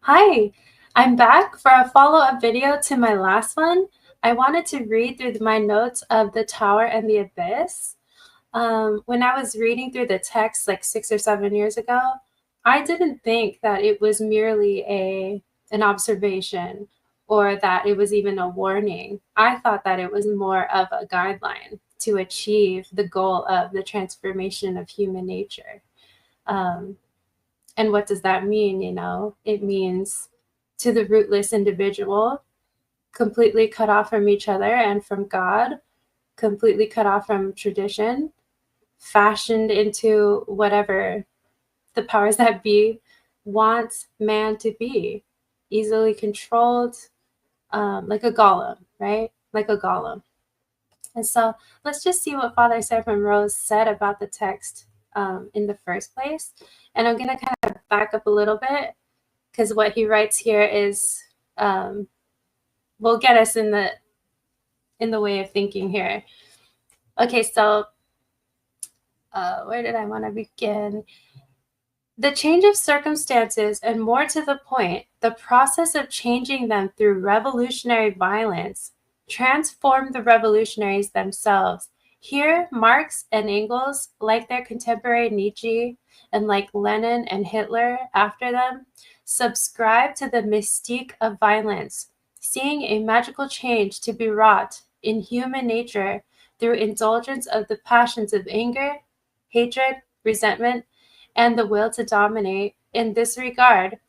Hi, I'm back for a follow-up video to my last one. I wanted to read through my notes of The Tower and the Abyss. When I was reading through the text like 6 or 7 years ago, I didn't think that it was merely an observation or that it was even a warning. I thought that it was more of a guideline to achieve the goal of the transformation of human nature. Um, and what does that mean? It means to the rootless individual, completely cut off from each other and from God, completely cut off from tradition, fashioned into whatever the powers that be want man to be, easily controlled, like a golem, right? Like a golem. And so let's just see what Father Seraphim Rose said about the text in the first place. And I'm going to kind of back up a little bit because what he writes here is will get us in the way of thinking here. Okay, so where did I want to begin? The change of circumstances, and more to the point, the process of changing them through revolutionary violence, transformed the revolutionaries themselves. Here, Marx and Engels, like their contemporary Nietzsche, and like Lenin and Hitler after them, subscribe to the mystique of violence, seeing a magical change to be wrought in human nature through indulgence of the passions of anger, hatred, resentment, and the will to dominate. In this regard,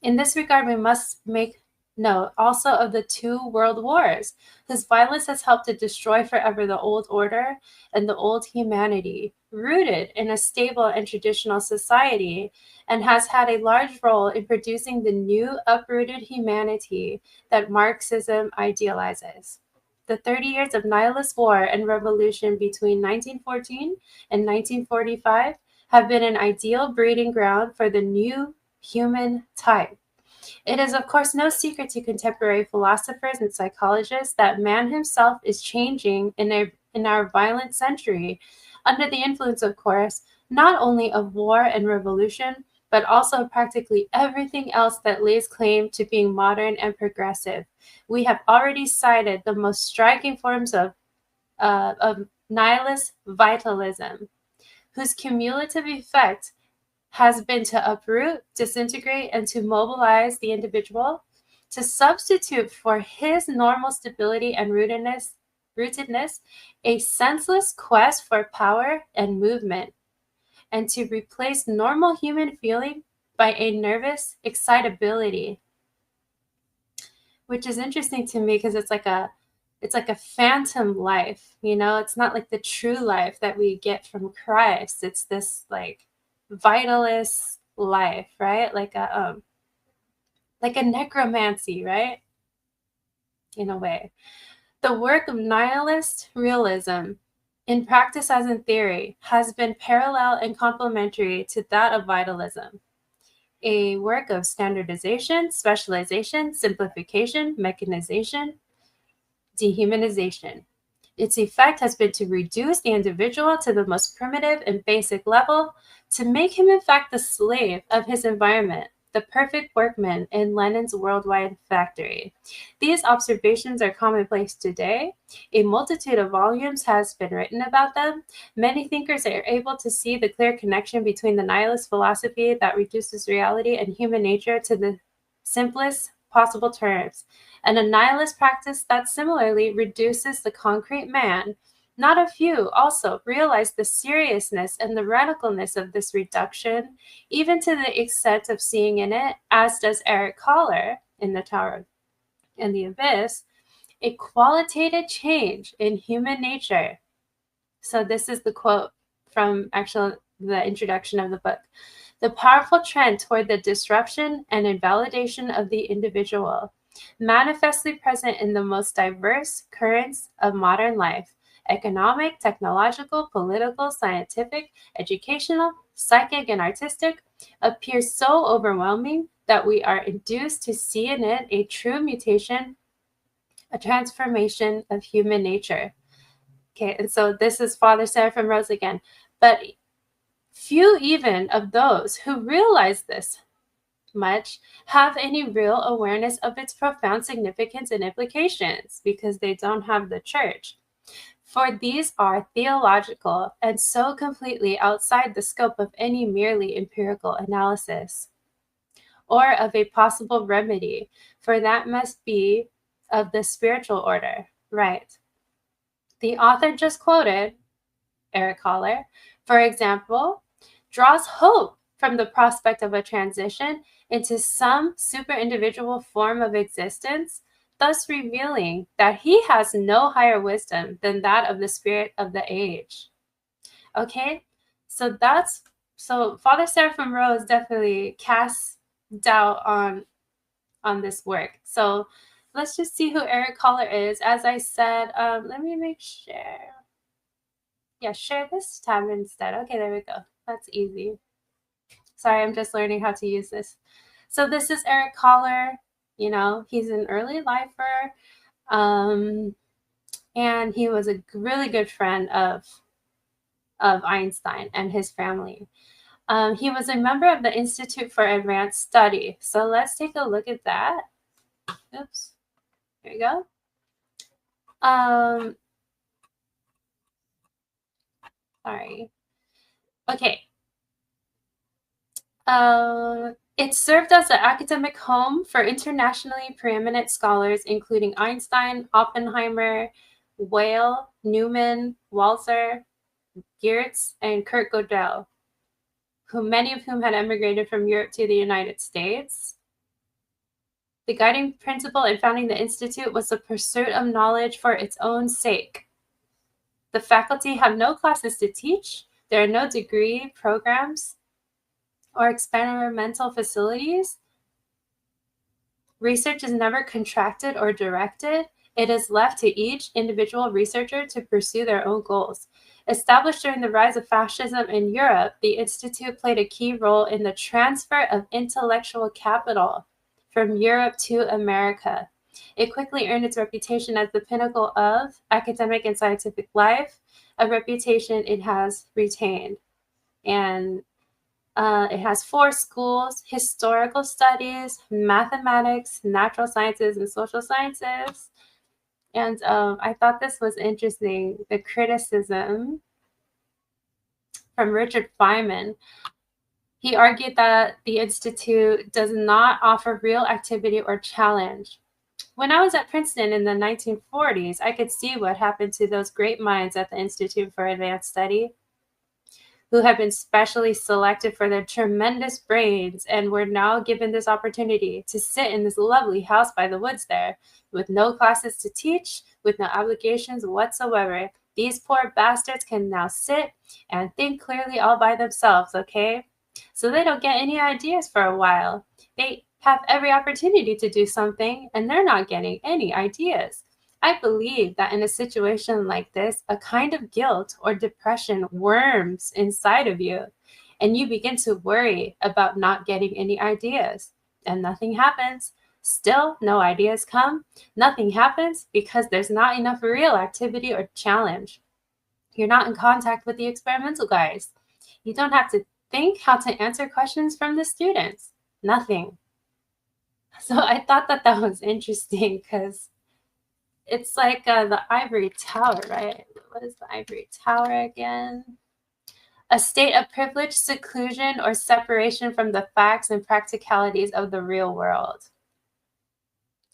we must make note also of the 2 world wars, whose violence has helped to destroy forever the old order and the old humanity, rooted in a stable and traditional society, and has had a large role in producing the new uprooted humanity that Marxism idealizes. The 30 years of nihilist war and revolution between 1914 and 1945 have been an ideal breeding ground for the new human type. It is, of course, no secret to contemporary philosophers and psychologists that man himself is changing in our violent century, under the influence, of course, not only of war and revolution, but also practically everything else that lays claim to being modern and progressive. We have already cited the most striking forms of nihilist vitalism, whose cumulative effect has been to uproot, disintegrate, and to mobilize the individual, to substitute for his normal stability and rootedness a senseless quest for power and movement, and to replace normal human feeling by a nervous excitability, which is interesting to me because it's like a phantom life, it's not like the true life that we get from Christ. It's this like vitalist life, right? Like a necromancy, right? In a way. The work of nihilist realism, in practice as in theory, has been parallel and complementary to that of vitalism. A work of standardization, specialization, simplification, mechanization, dehumanization. Its effect has been to reduce the individual to the most primitive and basic level, to make him in fact the slave of his environment, the perfect workman in Lenin's worldwide factory. These observations are commonplace today. A multitude of volumes has been written about them. Many thinkers are able to see the clear connection between the nihilist philosophy that reduces reality and human nature to the simplest possible terms, and a nihilist practice that similarly reduces the concrete man. Not a few also realize the seriousness and the radicalness of this reduction, even to the extent of seeing in it, as does Erich Kahler in The Tower and the Abyss, a qualitative change in human nature. So this is the quote from the introduction of the book. The powerful trend toward the disruption and invalidation of the individual, manifestly present in the most diverse currents of modern life, economic, technological, political, scientific, educational, psychic, and artistic, appears so overwhelming that we are induced to see in it a true mutation, a transformation of human nature. Okay, and so this is Father Seraphim Rose again. But few even of those who realize this much have any real awareness of its profound significance and implications because they don't have the church. For these are theological and so completely outside the scope of any merely empirical analysis or of a possible remedy, for that must be of the spiritual order. Right. The author just quoted, Erich Kahler, for example, draws hope from the prospect of a transition into some super-individual form of existence, thus revealing that he has no higher wisdom than that of the spirit of the age. Okay, so Father Seraphim Rose definitely casts doubt on this work. So let's just see who Erich Kahler is. As I said, let me make sure. Yeah, share this tab instead. Okay, there we go. That's easy. Sorry, I'm just learning how to use this. So this is Erich Kahler. You know, he's an early lifer, and he was a really good friend of Einstein and his family. He was a member of the Institute for Advanced Study. So let's take a look at that. Oops. Here we go. Sorry. Okay. It served as an academic home for internationally preeminent scholars, including Einstein, Oppenheimer, Weyl, Newman, Walzer, Geertz, and Kurt Gödel, many of whom had emigrated from Europe to the United States. The guiding principle in founding the Institute was the pursuit of knowledge for its own sake. The faculty have no classes to teach. There are no degree programs or experimental facilities. Research is never contracted or directed. It is left to each individual researcher to pursue their own goals. Established during the rise of fascism in Europe, the Institute played a key role in the transfer of intellectual capital from Europe to America. It quickly earned its reputation as the pinnacle of academic and scientific life, a reputation it has retained. And it has 4 schools: historical studies, mathematics, natural sciences, and social sciences. And I thought this was interesting, the criticism from Richard Feynman. He argued that the Institute does not offer real activity or challenge. When I was at Princeton in the 1940s, I could see what happened to those great minds at the Institute for Advanced Study, who had been specially selected for their tremendous brains and were now given this opportunity to sit in this lovely house by the woods there, with no classes to teach, with no obligations whatsoever. These poor bastards can now sit and think clearly all by themselves, okay? So they don't get any ideas for a while. They have every opportunity to do something, and they're not getting any ideas. I believe that in a situation like this, a kind of guilt or depression worms inside of you, and you begin to worry about not getting any ideas, and nothing happens. Still, no ideas come. Nothing happens because there's not enough real activity or challenge. You're not in contact with the experimental guys. You don't have to think how to answer questions from the students. Nothing. So I thought that was interesting because it's like the ivory tower, right? What is the ivory tower again? A state of privilege, seclusion, or separation from the facts and practicalities of the real world.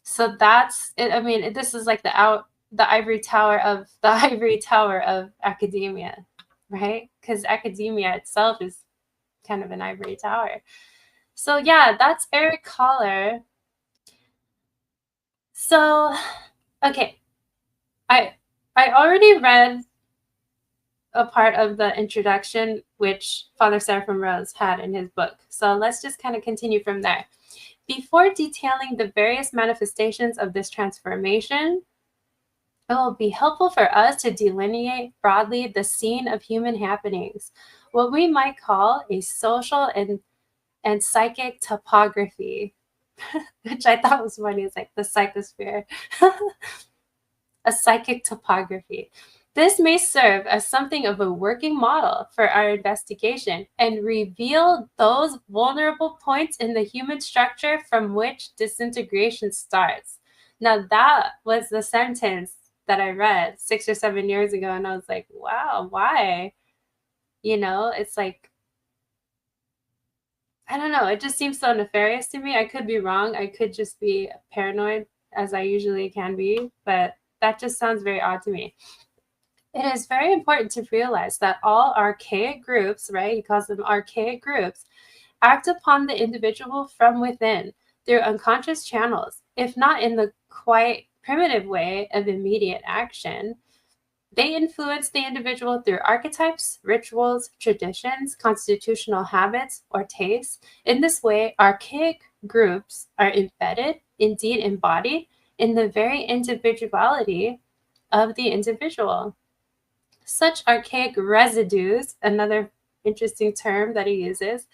So that's it. I mean, this is like the ivory tower of academia, right? Because academia itself is kind of an ivory tower. So yeah, that's Erich Kahler. So, okay, I already read a part of the introduction which Father Seraphim Rose had in his book. So let's just kind of continue from there. Before detailing the various manifestations of this transformation, it will be helpful for us to delineate broadly the scene of human happenings, what we might call a social and psychic topography, which I thought was funny. It's like the psychosphere. A psychic topography. This may serve as something of a working model for our investigation and reveal those vulnerable points in the human structure from which disintegration starts. Now, that was the sentence that I read 6 or 7 years ago, and I was like, wow, why? You know, it's like, I don't know, it just seems so nefarious to me. I could be wrong. I could just be paranoid, as I usually can be, but that just sounds very odd to me. It is very important to realize that all archaic groups, right, he calls them archaic groups, act upon the individual from within through unconscious channels, if not in the quite primitive way of immediate action. They influence the individual through archetypes, rituals, traditions, constitutional habits, or tastes. In this way, archaic groups are embedded, indeed embodied, in the very individuality of the individual. Such archaic residues, another interesting term that he uses,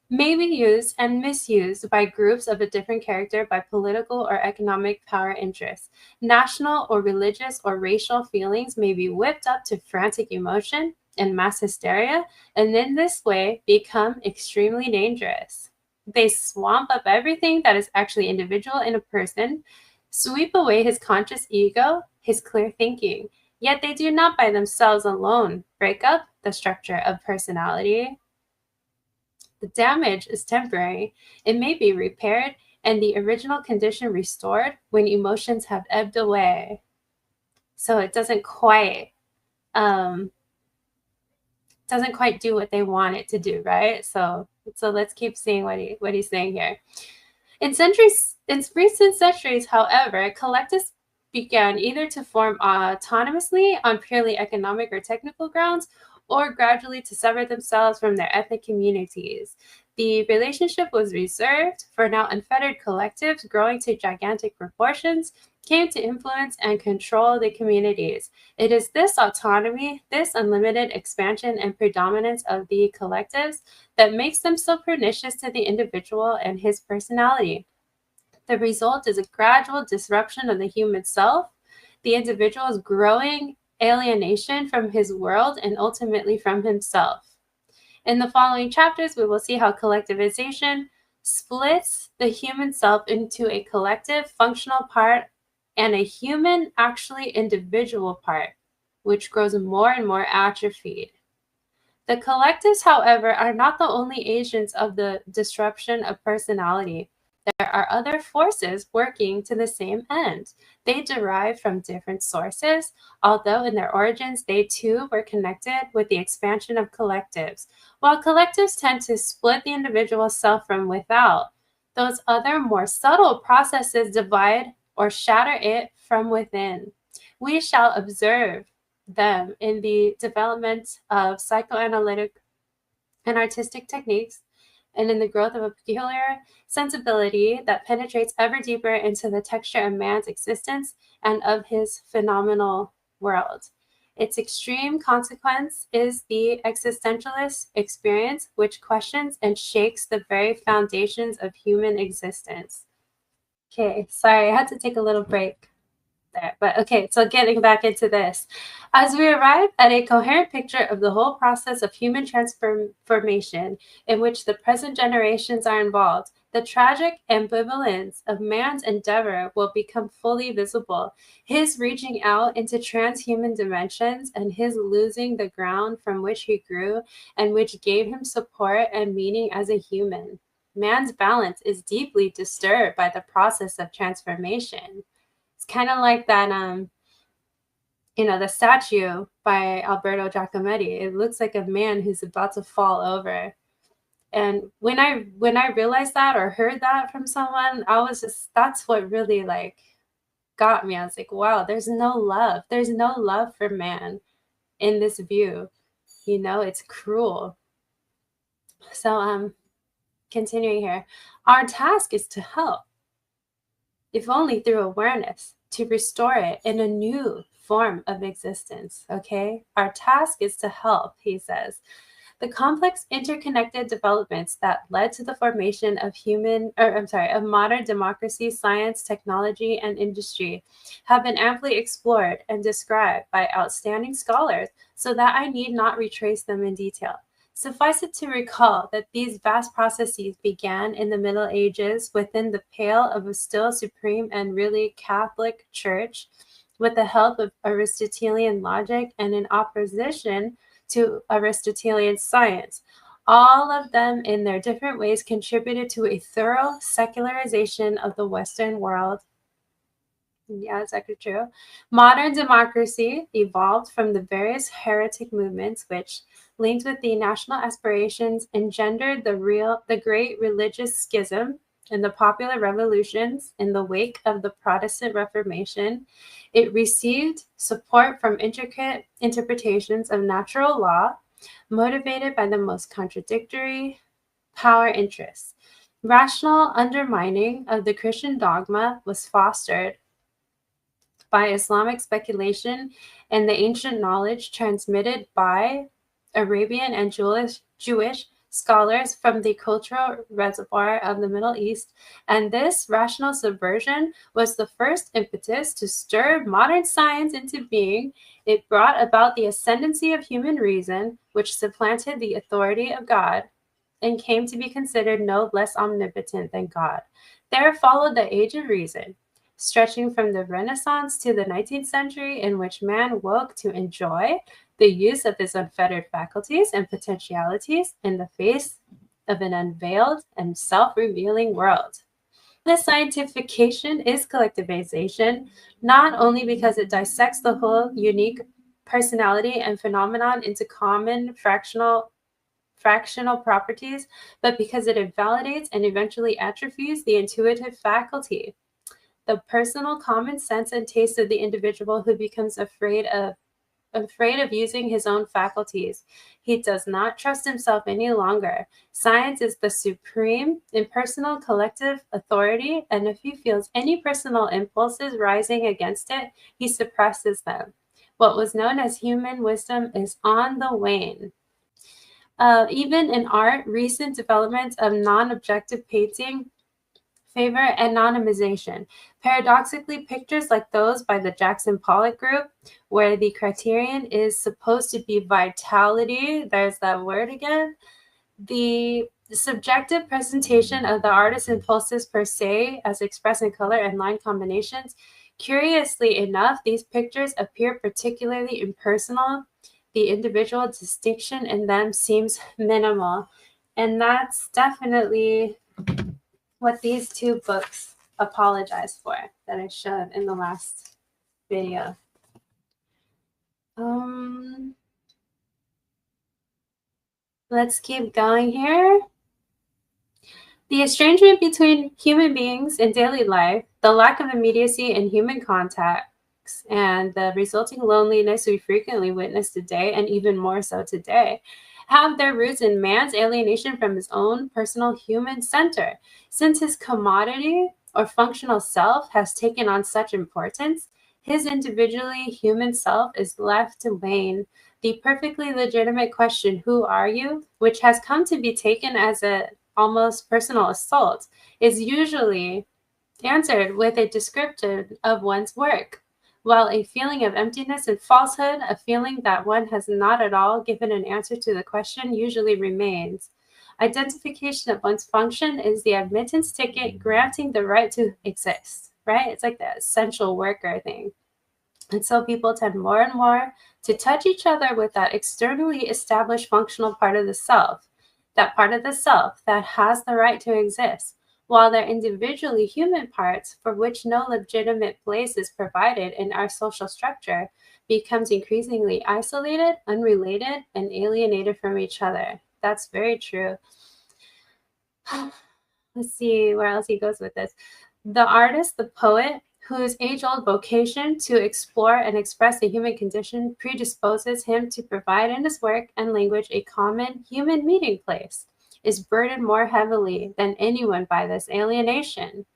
may be used and misused by groups of a different character by political or economic power interests. National or religious or racial feelings may be whipped up to frantic emotion and mass hysteria, and in this way become extremely dangerous. They swamp up everything that is actually individual in a person, sweep away his conscious ego, his clear thinking. Yet they do not by themselves alone break up the structure of personality. The damage is temporary. It may be repaired and the original condition restored when emotions have ebbed away. So it doesn't quite do what they want it to do, right? So let's keep seeing what he's saying here. In recent centuries, however, collectivists began either to form autonomously on purely economic or technical grounds, or gradually to sever themselves from their ethnic communities. The relationship was reserved for now unfettered collectives growing to gigantic proportions came to influence and control the communities. It is this autonomy, this unlimited expansion and predominance of the collectives that makes them so pernicious to the individual and his personality. The result is a gradual disruption of the human self, the individual's growing alienation from his world and ultimately from himself. In the following chapters, we will see how collectivization splits the human self into a collective functional part and a human, actually individual part, which grows more and more atrophied. The collectives, however, are not the only agents of the disruption of personality. There are other forces working to the same end. They derive from different sources, although in their origins they too were connected with the expansion of collectives. While collectives tend to split the individual self from without, those other more subtle processes divide or shatter it from within. We shall observe them in the development of psychoanalytic and artistic techniques, and in the growth of a peculiar sensibility that penetrates ever deeper into the texture of man's existence and of his phenomenal world. Its extreme consequence is the existentialist experience, which questions and shakes the very foundations of human existence. Okay, sorry, I had to take a little break there. But okay, so getting back into this. As we arrive at a coherent picture of the whole process of human transformation in which the present generations are involved, the tragic ambivalence of man's endeavor will become fully visible. His reaching out into transhuman dimensions and his losing the ground from which he grew and which gave him support and meaning as a human. Man's balance is deeply disturbed by the process of transformation. It's kind of like that, the statue by Alberto Giacometti. It looks like a man who's about to fall over. And when I realized that or heard that from someone, that's what really like got me. I was like, wow, there's no love. There's no love for man in this view. It's cruel. So continuing here, our task is to help, if only through awareness, to restore it in a new form of existence, okay? Our task is to help, he says. The complex interconnected developments that led to the formation of modern democracy, science, technology, and industry have been amply explored and described by outstanding scholars, so that I need not retrace them in detail. Suffice it to recall that these vast processes began in the Middle Ages within the pale of a still supreme and really Catholic Church, with the help of Aristotelian logic and in opposition to Aristotelian science. All of them, in their different ways, contributed to a thorough secularization of the Western world. Yeah, it's actually true. Modern democracy evolved from the various heretic movements which, linked with the national aspirations, engendered the great religious schism and the popular revolutions in the wake of the Protestant Reformation. It received support from intricate interpretations of natural law, motivated by the most contradictory power interests. Rational undermining of the Christian dogma was fostered by Islamic speculation and the ancient knowledge transmitted by Arabian and Jewish scholars from the cultural reservoir of the Middle East, and this rational subversion was the first impetus to stir modern science into being. It brought about the ascendancy of human reason, which supplanted the authority of God and came to be considered no less omnipotent than God. There followed the Age of Reason, stretching from the Renaissance to the 19th century, in which man woke to enjoy the use of his unfettered faculties and potentialities in the face of an unveiled and self-revealing world. This scientification is collectivization, not only because it dissects the whole unique personality and phenomenon into common fractional properties, but because it invalidates and eventually atrophies the intuitive faculty, the personal common sense and taste of the individual who becomes afraid of using his own faculties. He does not trust himself any longer. Science is the supreme impersonal collective authority, and if he feels any personal impulses rising against it, he suppresses them. What was known as human wisdom is on the wane. Even in art, recent developments of non-objective painting favor anonymization. Paradoxically, pictures like those by the Jackson Pollock group, where the criterion is supposed to be vitality, there's that word again, the subjective presentation of the artist's impulses per se, as expressed in color and line combinations. Curiously enough, these pictures appear particularly impersonal. The individual distinction in them seems minimal. And that's definitely what these two books apologize for that I showed in the last video. Let's keep going here. The estrangement between human beings in daily life, the lack of immediacy in human contacts, and the resulting loneliness we frequently witness today, and even more so today, have their roots in man's alienation from his own personal human center. Since his commodity or functional self has taken on such importance, his individually human self is left to wane. The perfectly legitimate question, "Who are you?" which has come to be taken as an almost personal assault, is usually answered with a description of one's work, while a feeling of emptiness and falsehood, a feeling that one has not at all given an answer to the question, usually remains. Identification of one's function is the admittance ticket granting the right to exist, right? It's like the essential worker thing. And so people tend more and more to touch each other with that externally established functional part of the self, that part of the self that has the right to exist, while their individually human parts, for which no legitimate place is provided in our social structure, becomes increasingly isolated, unrelated, and alienated from each other. That's very true. Let's see where else he goes with this. The artist, the poet, whose age-old vocation to explore and express the human condition predisposes him to provide in his work and language a common human meeting place, is burdened more heavily than anyone by this alienation.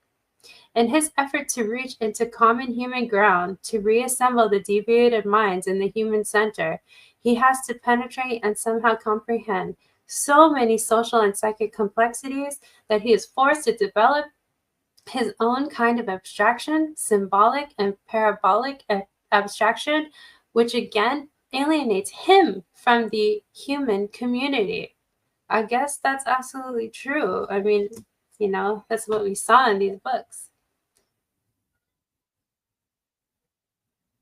In his effort to reach into common human ground, to reassemble the deviated minds in the human center, he has to penetrate and somehow comprehend so many social and psychic complexities that he is forced to develop his own kind of abstraction, symbolic and parabolic abstraction, which again alienates him from the human community. I guess that's absolutely true. I mean, that's what we saw in these books.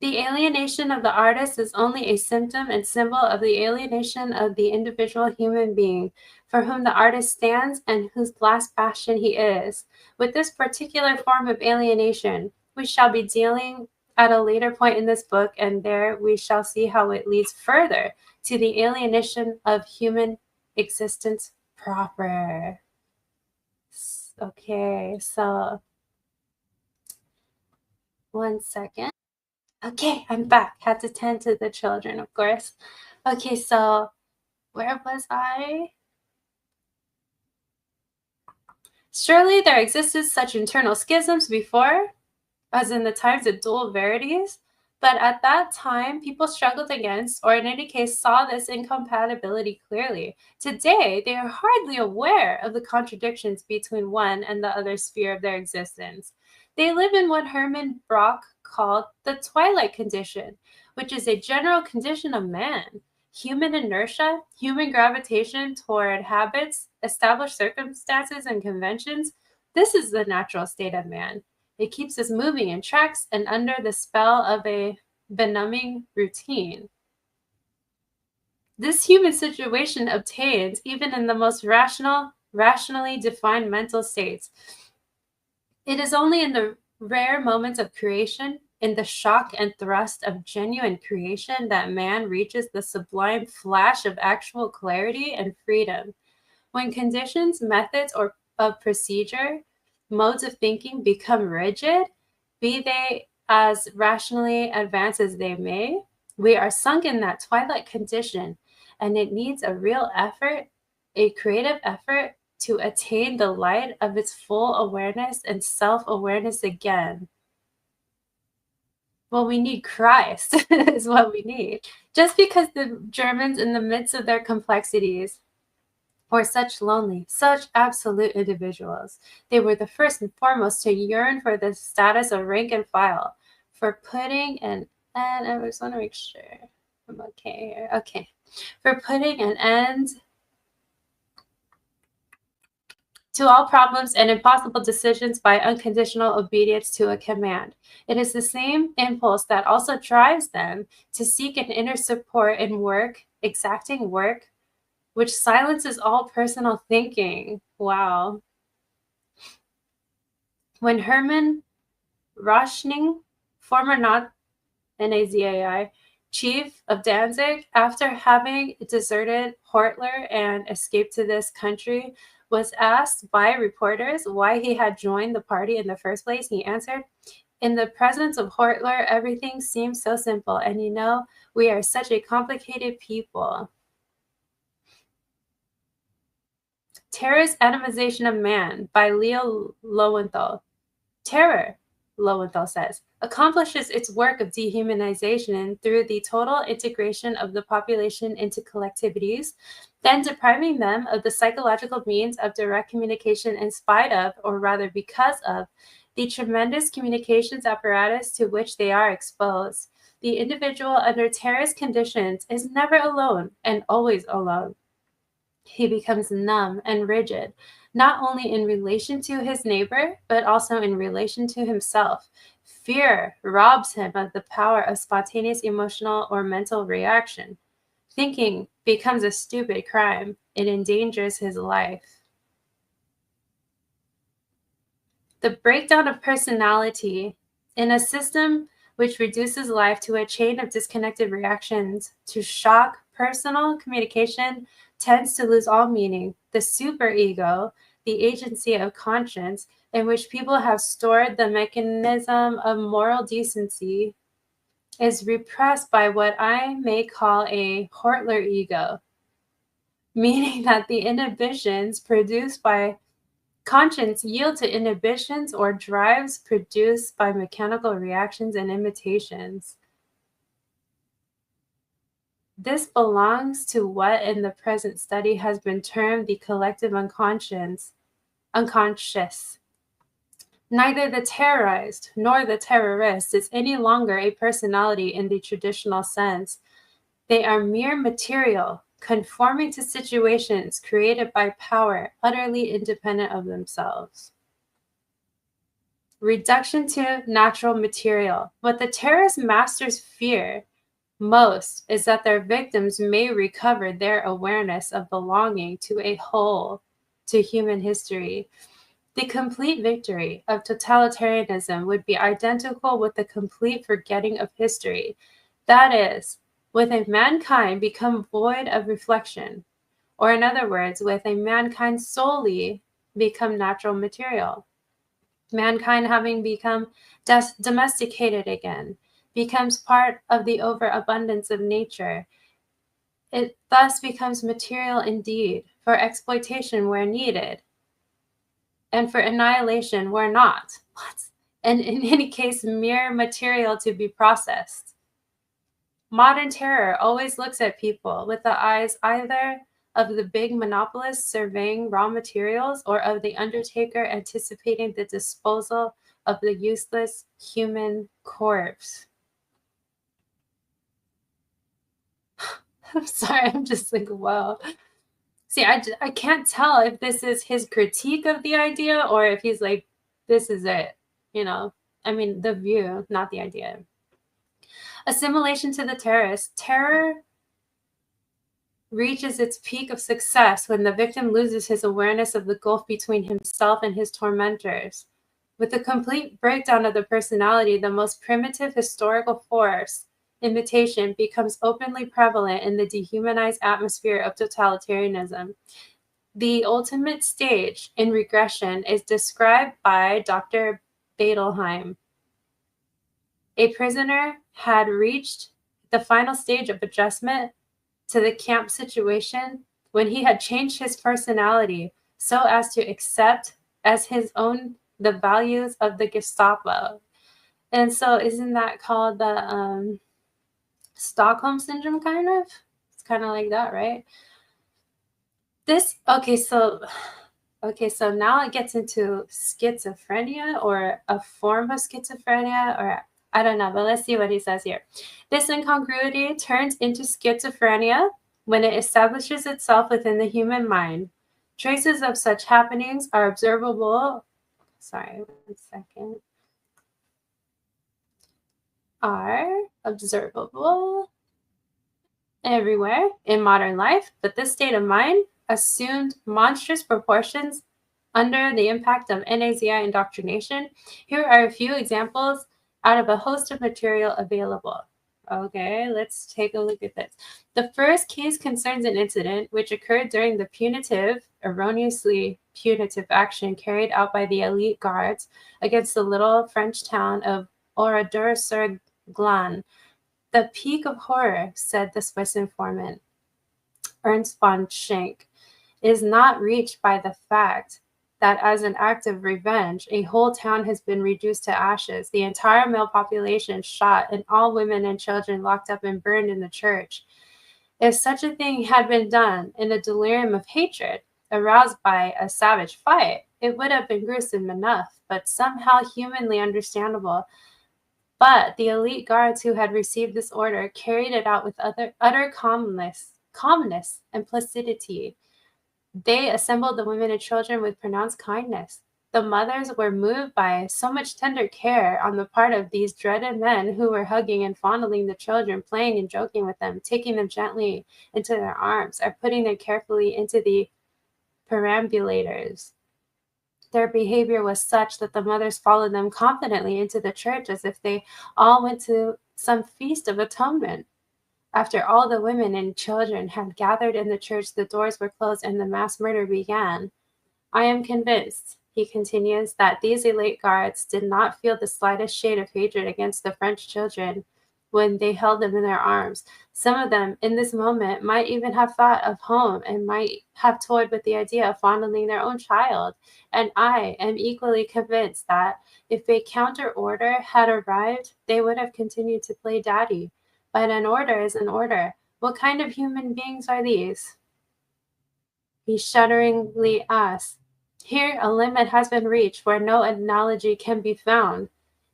The alienation of the artist is only a symptom and symbol of the alienation of the individual human being for whom the artist stands and whose last bastion he is. With this particular form of alienation, we shall be dealing at a later point in this book, and there we shall see how it leads further to the alienation of human existence proper. Okay, so 1 second. Okay, I'm back. Had to tend to the children, of course. Okay, so where was I? Surely there existed such internal schisms before, as in the times of dual verities, but at that time people struggled against, or in any case saw this incompatibility clearly. Today, they are hardly aware of the contradictions between one and the other sphere of their existence. They live in what Hermann Brock called the twilight condition, which is a general condition of man. Human inertia, human gravitation toward habits, established circumstances, and conventions, this is the natural state of man. It keeps us moving in tracks and under the spell of a benumbing routine. This human situation obtains even in the most rationally defined mental states. It is only in the rare moments of creation, in the shock and thrust of genuine creation, that man reaches the sublime flash of actual clarity and freedom. When conditions, methods, or of procedure, modes of thinking become rigid, be they as rationally advanced as they may, we are sunk in that twilight condition, and it needs a real effort, a creative effort, to attain the light of its full awareness and self-awareness again. Well, we need Christ is what we need. Just because the Germans, in the midst of their complexities, were such lonely, such absolute individuals, they were the first and foremost to yearn for the status of rank and file, for putting an end, I just want to make sure I'm okay here. Okay. For putting an end to all problems and impossible decisions by unconditional obedience to a command. It is the same impulse that also drives them to seek an inner support in work, exacting work, which silences all personal thinking. Wow. When Hermann Rauschning, former Nazii chief of Danzig, after having deserted Hitler and escaped to this country, was asked by reporters why he had joined the party in the first place, he answered, "In the presence of Hitler, everything seems so simple, and we are such a complicated people." Terror's Atomization of Man by Leo Lowenthal. Terror, Lowenthal says, accomplishes its work of dehumanization through the total integration of the population into collectivities, then depriving them of the psychological means of direct communication in spite of, or rather because of, the tremendous communications apparatus to which they are exposed. The individual under terrorist conditions is never alone and always alone. He becomes numb and rigid, not only in relation to his neighbor, but also in relation to himself. Fear robs him of the power of spontaneous emotional or mental reaction. Thinking becomes a stupid crime. It endangers his life. The breakdown of personality in a system which reduces life to a chain of disconnected reactions to shock, personal communication tends to lose all meaning. The superego, the agency of conscience, in which people have stored the mechanism of moral decency, is repressed by what I may call a Hitler ego, meaning that the inhibitions produced by Conscience yield to inhibitions or drives produced by mechanical reactions and imitations. This belongs to what in the present study has been termed the collective unconscious. Neither the terrorized nor the terrorist is any longer a personality in the traditional sense. They are mere material, conforming to situations created by power, utterly independent of themselves. Reduction to natural material. What the terrorist masters fear most is that their victims may recover their awareness of belonging to a whole, to human history. The complete victory of totalitarianism would be identical with the complete forgetting of history. That is, with a mankind become void of reflection, or in other words, with a mankind solely become natural material. Mankind having become domesticated again, becomes part of the overabundance of nature. It thus becomes material indeed, for exploitation where needed, and for annihilation where not. And in any case, mere material to be processed. Modern terror always looks at people with the eyes either of the big monopolist surveying raw materials or of the undertaker anticipating the disposal of the useless human corpse. I'm sorry, I'm just like, wow. See, I can't tell if this is his critique of the idea or if he's like, this is it, you know? I mean, the view, not the idea. Assimilation to the terrorist. Terror reaches its peak of success when the victim loses his awareness of the gulf between himself and his tormentors. With the complete breakdown of the personality, the most primitive historical force, imitation, becomes openly prevalent in the dehumanized atmosphere of totalitarianism. The ultimate stage in regression is described by Dr. Badelheim. A prisoner had reached the final stage of adjustment to the camp situation when he had changed his personality so as to accept as his own the values of the Gestapo. And so isn't that called the Stockholm syndrome, kind of? It's kind of like that, right? Okay, so now it gets into schizophrenia or a form of schizophrenia, or I don't know, but let's see what he says here. This incongruity turns into schizophrenia when it establishes itself within the human mind. Traces of such happenings are observable. Sorry, 1 second. Are observable everywhere in modern life, but this state of mind assumed monstrous proportions under the impact of NAZI indoctrination. Here are a few examples out of a host of material available. Okay, let's take a look at this. The first case concerns an incident which occurred during the punitive, erroneously punitive action carried out by the elite guards against the little French town of Oradour-sur-Glane. The peak of horror, said the Swiss informant, Ernst von Schenk, is not reached by the fact that as an act of revenge, a whole town has been reduced to ashes, the entire male population shot, and all women and children locked up and burned in the church. If such a thing had been done in a delirium of hatred, aroused by a savage fight, it would have been gruesome enough, but somehow humanly understandable. But the elite guards who had received this order carried it out with utter calmness and placidity. They assembled the women and children with pronounced kindness. The mothers were moved by so much tender care on the part of these dreaded men who were hugging and fondling the children, playing and joking with them, taking them gently into their arms, or putting them carefully into the perambulators. Their behavior was such that the mothers followed them confidently into the church as if they all went to some feast of atonement. After all the women and children had gathered in the church, the doors were closed and the mass murder began. I am convinced, he continues, that these elite guards did not feel the slightest shade of hatred against the French children. when they held them in their arms. Some of them in this moment might even have thought of home and might have toyed with the idea of fondling their own child. And I am equally convinced that if a counter order had arrived, they would have continued to play daddy. But an order is an order. What kind of human beings are these? He shudderingly asked. Here a limit has been reached where no analogy can be found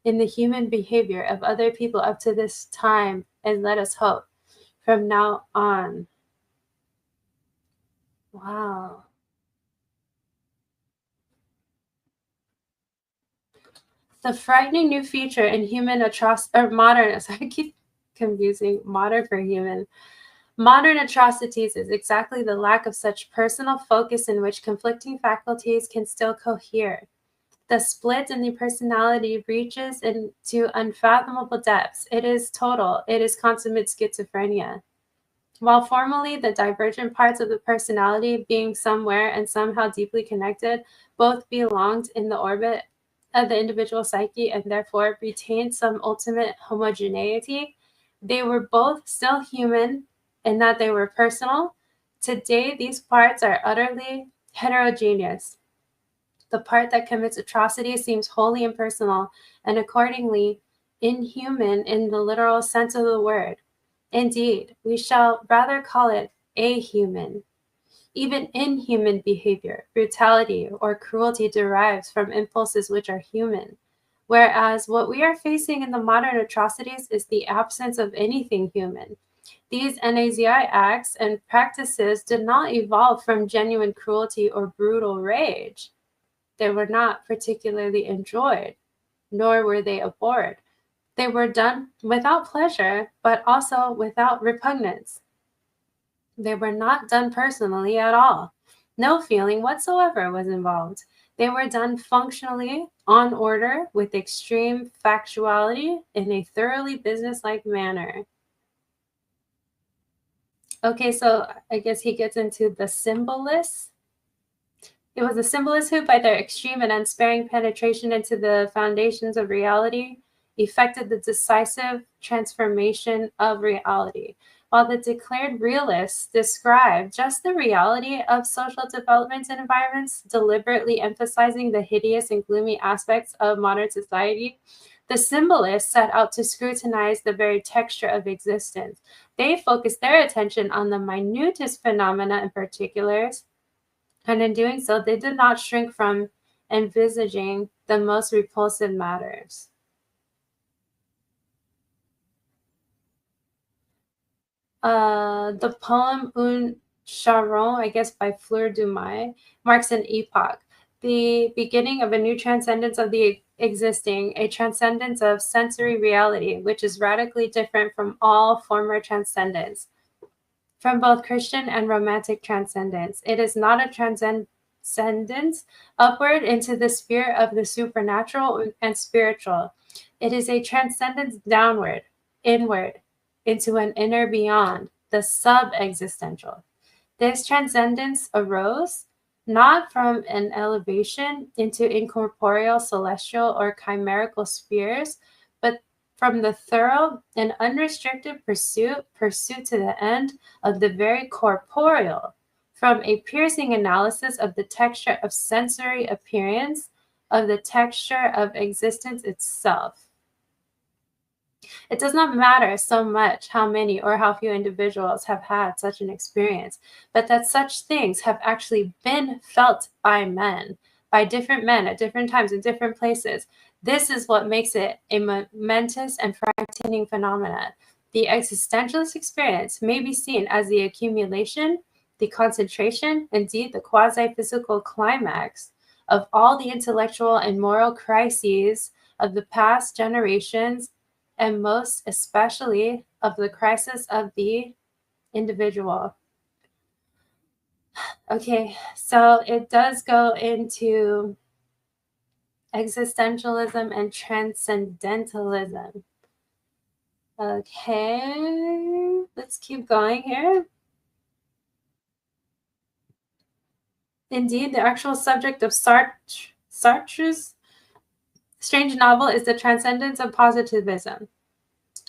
in the human behavior of other people up to this time, and let us hope from now on. Wow. The frightening new feature in human or modern, I keep confusing modern for human. Modern atrocities is exactly the lack of such personal focus in which conflicting faculties can still cohere. The split in the personality reaches into unfathomable depths. It is total. It is consummate schizophrenia. While formally the divergent parts of the personality, being somewhere and somehow deeply connected, both belonged in the orbit of the individual psyche and therefore retained some ultimate homogeneity, they were both still human in that they were personal. Today, these parts are utterly heterogeneous. The part that commits atrocity seems wholly impersonal and accordingly inhuman in the literal sense of the word. Indeed, we shall rather call it ahuman. Even inhuman behavior, brutality, or cruelty derives from impulses which are human, whereas what we are facing in the modern atrocities is the absence of anything human. These NAZI acts and practices did not evolve from genuine cruelty or brutal rage. They were not particularly enjoyed, nor were they abhorred. They were done without pleasure, but also without repugnance. They were not done personally at all. No feeling whatsoever was involved. They were done functionally, on order, with extreme factuality, in a thoroughly businesslike manner. Okay, so I guess he gets into the symbolists. It was the symbolists who, by their extreme and unsparing penetration into the foundations of reality, effected the decisive transformation of reality, while the declared realists described just the reality of social developments and environments, deliberately emphasizing the hideous and gloomy aspects of modern society. The symbolists set out to scrutinize the very texture of existence. They focused their attention on the minutest phenomena and particulars, and in doing so, they did not shrink from envisaging the most repulsive matters. The poem Un Charron, I guess by Fleur du Mai, marks an epoch, the beginning of a new transcendence of the existing, a transcendence of sensory reality, which is radically different from all former transcendence, from both Christian and romantic transcendence. It is not a transcendence upward into the sphere of the supernatural and spiritual. It is a transcendence downward, inward, into an inner beyond, the sub-existential. This transcendence arose not from an elevation into incorporeal, celestial, or chimerical spheres, but from the thorough and unrestricted pursuit to the end of the very corporeal, from a piercing analysis of the texture of sensory appearance, of the texture of existence itself. It does not matter so much how many or how few individuals have had such an experience, but that such things have actually been felt by men at different times in different places. This is what makes it a momentous and frightening phenomenon. The existentialist experience may be seen as the accumulation, the concentration, indeed the quasi-physical climax of all the intellectual and moral crises of the past generations, and most especially of the crisis of the individual. Okay, so it does go into existentialism and transcendentalism. Okay, let's keep going here. Indeed, the actual subject of Sartre's strange novel is the transcendence of positivism.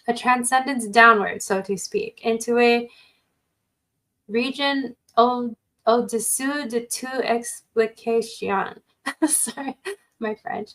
a transcendence downward, so to speak, into a region au-dessous de toute explication. Sorry, my French.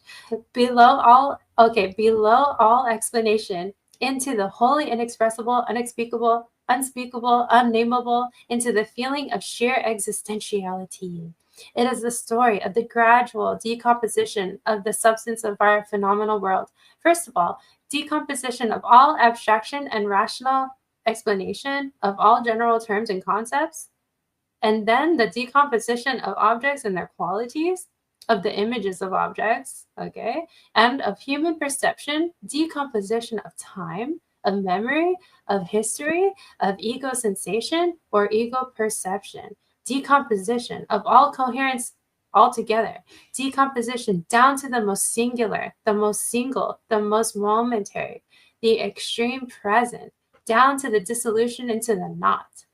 Below all explanation, into the wholly inexpressible, unspeakable, unnameable, into the feeling of sheer existentiality. It is the story of the gradual decomposition of the substance of our phenomenal world. First of all, decomposition of all abstraction and rational explanation of all general terms and concepts, and then the decomposition of objects and their qualities, of the images of objects, okay, and of human perception, decomposition of time, of memory, of history, of ego sensation or ego perception, decomposition of all coherence altogether, decomposition down to the most singular, the most single, the most momentary, the extreme present, down to the dissolution into the not.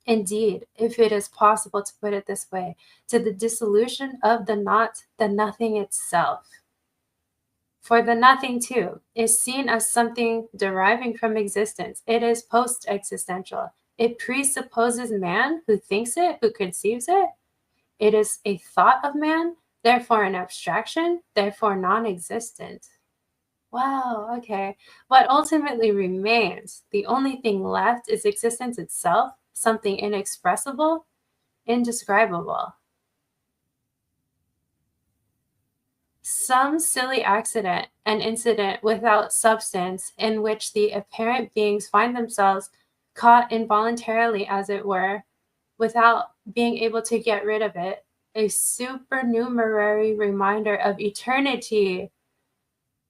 Indeed, if it is possible to put it this way, to the dissolution of the not, the nothing itself. For the nothing, too, is seen as something deriving from existence. It is post-existential. It presupposes man who thinks it, who conceives it. It is a thought of man, therefore an abstraction, therefore non-existent. Wow, okay. What ultimately remains, the only thing left is existence itself, something inexpressible, indescribable. Some silly accident and incident without substance in which the apparent beings find themselves caught involuntarily, as it were, without being able to get rid of it, a supernumerary reminder of eternity,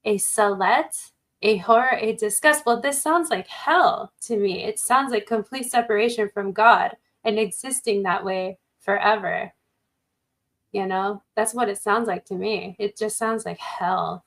a salette, a horror, a disgust. Well, this sounds like hell to me. It sounds like complete separation from God and existing that way forever. You know, that's what it sounds like to me. It just sounds like hell.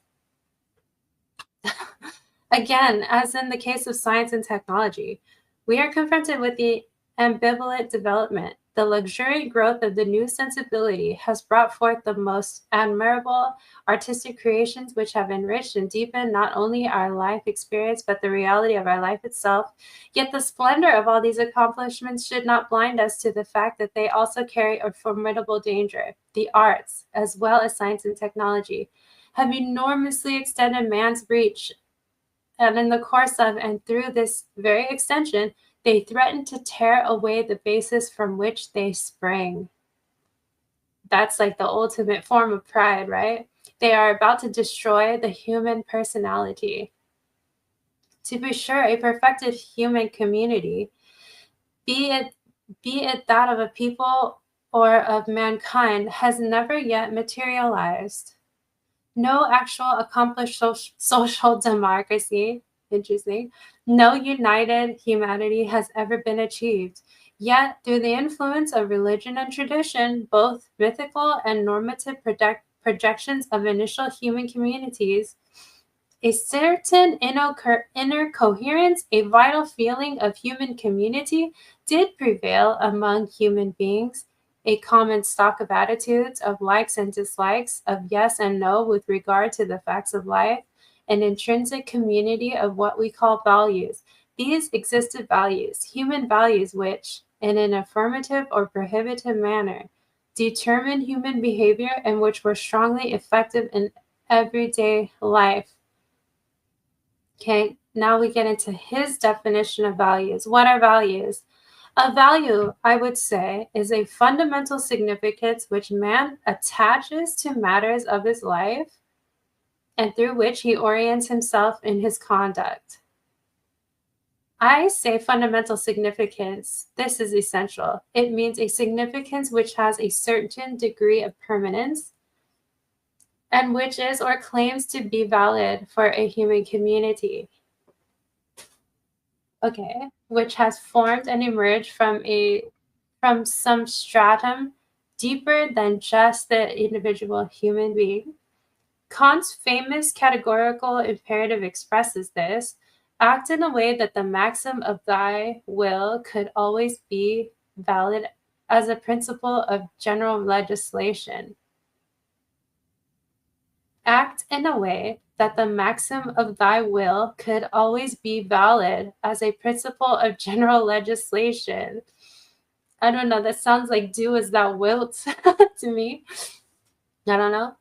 Again, as in the case of science and technology, we are confronted with the ambivalent development. The luxuriant growth of the new sensibility has brought forth the most admirable artistic creations which have enriched and deepened not only our life experience, but the reality of our life itself. Yet the splendor of all these accomplishments should not blind us to the fact that they also carry a formidable danger. The arts, as well as science and technology, have enormously extended man's reach, and in the course of and through this very extension, they threaten to tear away the basis from which they sprang. That's like the ultimate form of pride, right? They are about to destroy the human personality. To be sure, a perfected human community, be it that of a people or of mankind, has never yet materialized. No actual accomplished social democracy, interesting, no united humanity has ever been achieved. Yet, through the influence of religion and tradition, both mythical and normative projections of initial human communities, a certain inner coherence, a vital feeling of human community did prevail among human beings, a common stock of attitudes, of likes and dislikes, of yes and no with regard to the facts of life, an intrinsic community of what we call values. These existed values, human values which, in an affirmative or prohibitive manner, determine human behavior and which were strongly effective in everyday life. Okay, now we get into his definition of values. What are values? A value, I would say, is a fundamental significance which man attaches to matters of his life and through which he orients himself in his conduct. I say fundamental significance. This is essential. It means a significance which has a certain degree of permanence and which is or claims to be valid for a human community. Okay, which has formed and emerged from some stratum deeper than just the individual human being. Kant's famous categorical imperative expresses this: act in a way that the maxim of thy will could always be valid as a principle of general legislation. Act in a way that the maxim of thy will could always be valid as a principle of general legislation. I don't know, that sounds like do as thou wilt to me. I don't know.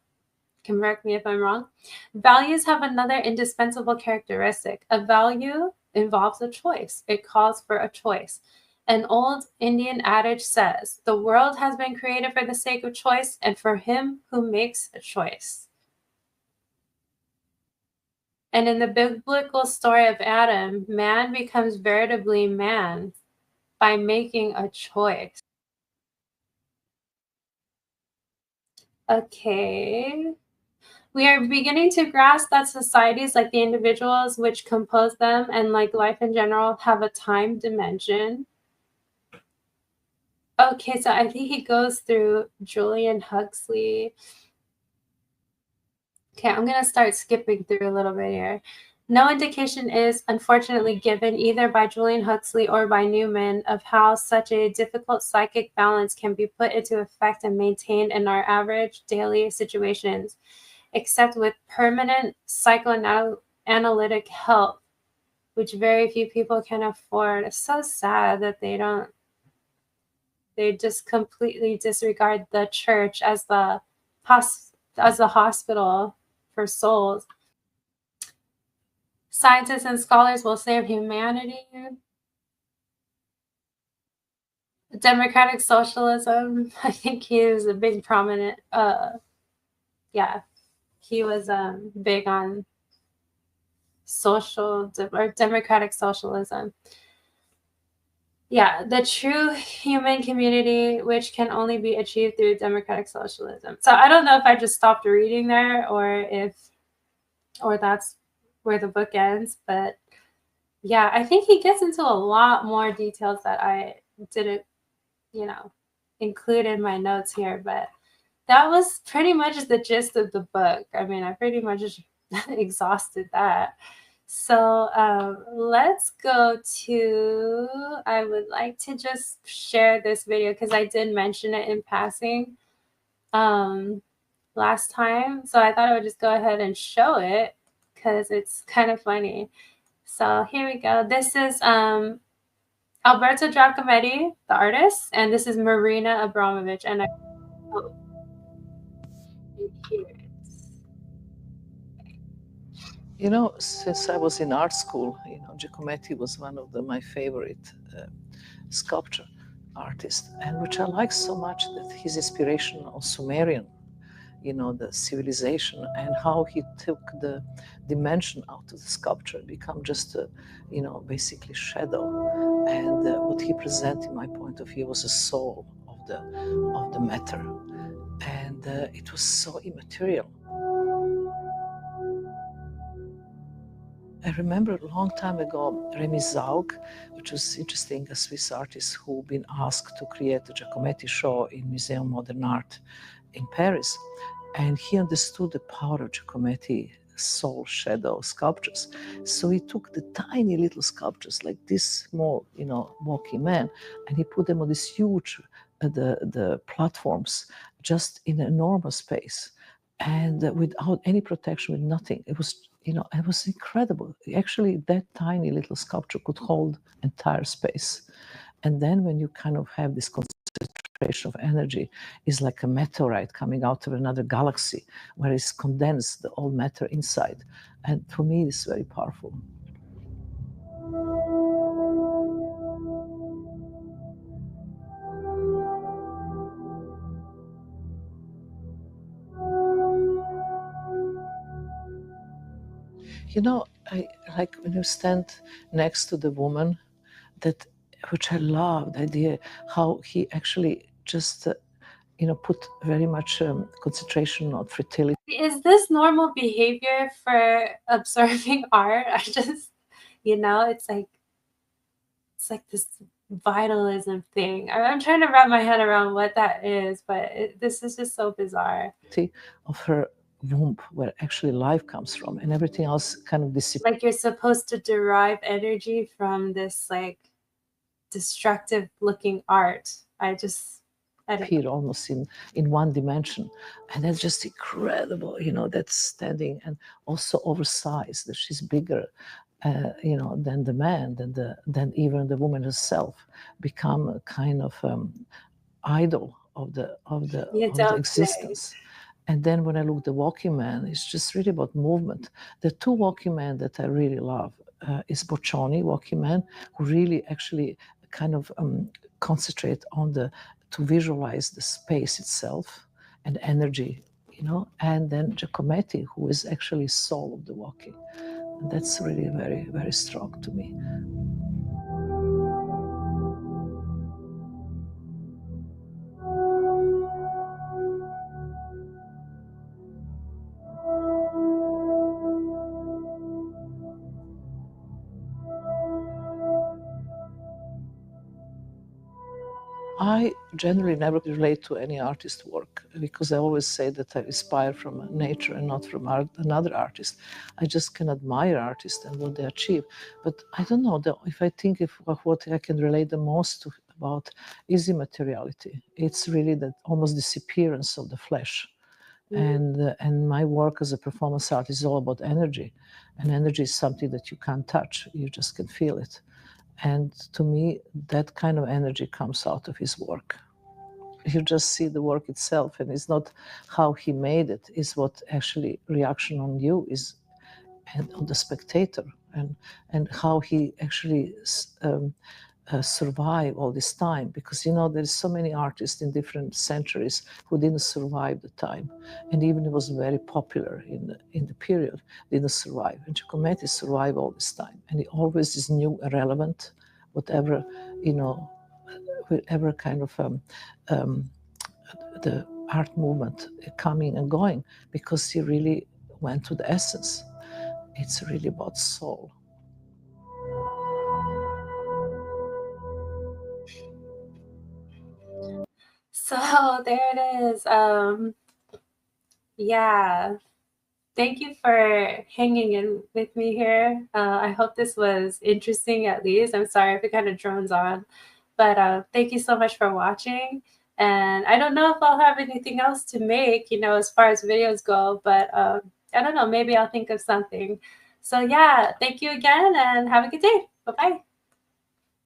Correct me if I'm wrong. Values have another indispensable characteristic. A value involves a choice. It calls for a choice. An old Indian adage says, the world has been created for the sake of choice and for him who makes a choice. And in the biblical story of Adam, man becomes veritably man by making a choice. Okay. We are beginning to grasp that societies, like the individuals which compose them and like life in general, have a time dimension. Okay, so I think he goes through Julian Huxley. Okay, I'm going to start skipping through a little bit here. No indication is, unfortunately, given either by Julian Huxley or by Newman of how such a difficult psychic balance can be put into effect and maintained in our average daily situations, except with permanent psychoanalytic help, which very few people can afford. It's so sad that they just completely disregard the church as the hospital for souls. Scientists and scholars will save humanity. Democratic socialism, I think he was a big prominent, yeah, he was big on democratic socialism. Yeah, the true human community, which can only be achieved through democratic socialism. So I don't know if I just stopped reading there or that's where the book ends, but yeah, I think he gets into a lot more details that I didn't, include in my notes here, but that was pretty much the gist of the book. I mean, I pretty much just exhausted that. So let's go to, I would like to just share this video because I did mention it in passing last time. So I thought I would just go ahead and show it because it's kind of funny. So here we go. This is Alberto Giacometti, the artist, and this is Marina Abramovic. And here it is. You know, since I was in art school, Giacometti was one of my favorite sculpture artists, and which I like so much that his inspiration of Sumerian, the civilization, and how he took the dimension out of the sculpture, become just a, basically shadow. And what he presented, in my point of view, was a soul of the matter, and it was so immaterial. I remember a long time ago, Remy Zaug, which was interesting, a Swiss artist who been asked to create a Giacometti show in Museum of Modern Art in Paris. And he understood the power of Giacometti soul shadow sculptures. So he took the tiny little sculptures like this small, walking man, and he put them on this huge, the platforms, just in an enormous space. And without any protection, with nothing. It was, it was incredible. Actually, that tiny little sculpture could hold entire space. And then when you kind of have this concentration of energy, is like a meteorite coming out of another galaxy, where it's condensed, the all matter inside. And for me, it's very powerful. I like when you stand next to the woman, which I love, the idea how he actually just, put very much concentration on fertility. Is this normal behavior for observing art? I just, it's like this vitalism thing. I'm trying to wrap my head around what that is, but this is just so bizarre. Of her womb, where actually life comes from, and everything else kind of disappears. Like you're supposed to derive energy from this like destructive looking art. appear almost in one dimension. And that's just incredible, you know, that's standing, and also oversized, that she's bigger, you know, than the man, than even the woman herself, become a kind of idol of the existence. And then when I look the walking man, it's just really about movement. The two walking men that I really love is Boccioni, walking man, who really actually kind of concentrate on to visualize the space itself and energy, you know, and then Giacometti, who is actually soul of the walking. And that's really very, very strong to me. I generally never relate to any artist's work, because I always say that I inspire from nature and not from another artist. I just can admire artists and what they achieve. But I don't know, if I think of what I can relate the most to about is immateriality. It's really the almost disappearance of the flesh. And my work as a performance artist is all about energy. And energy is something that you can't touch, you just can feel it. And to me, that kind of energy comes out of his work. You just see the work itself, and it's not how he made it, it's what actually reaction on you is, and on the spectator, and how he actually survive all this time. Because, you know, there's so many artists in different centuries who didn't survive the time, and even it was very popular in the period, didn't survive. And Giacometti survived all this time, and he always is new and relevant, whatever, you know, whatever kind of the art movement coming and going, because he really went to the essence. It's really about soul. So there it is. Yeah. Thank you for hanging in with me here. I hope this was interesting at least. I'm sorry if it kind of drones on, but thank you so much for watching. And I don't know if I'll have anything else to make, you know, as far as videos go, but I don't know, maybe I'll think of something. So yeah, thank you again and have a good day. Bye-bye.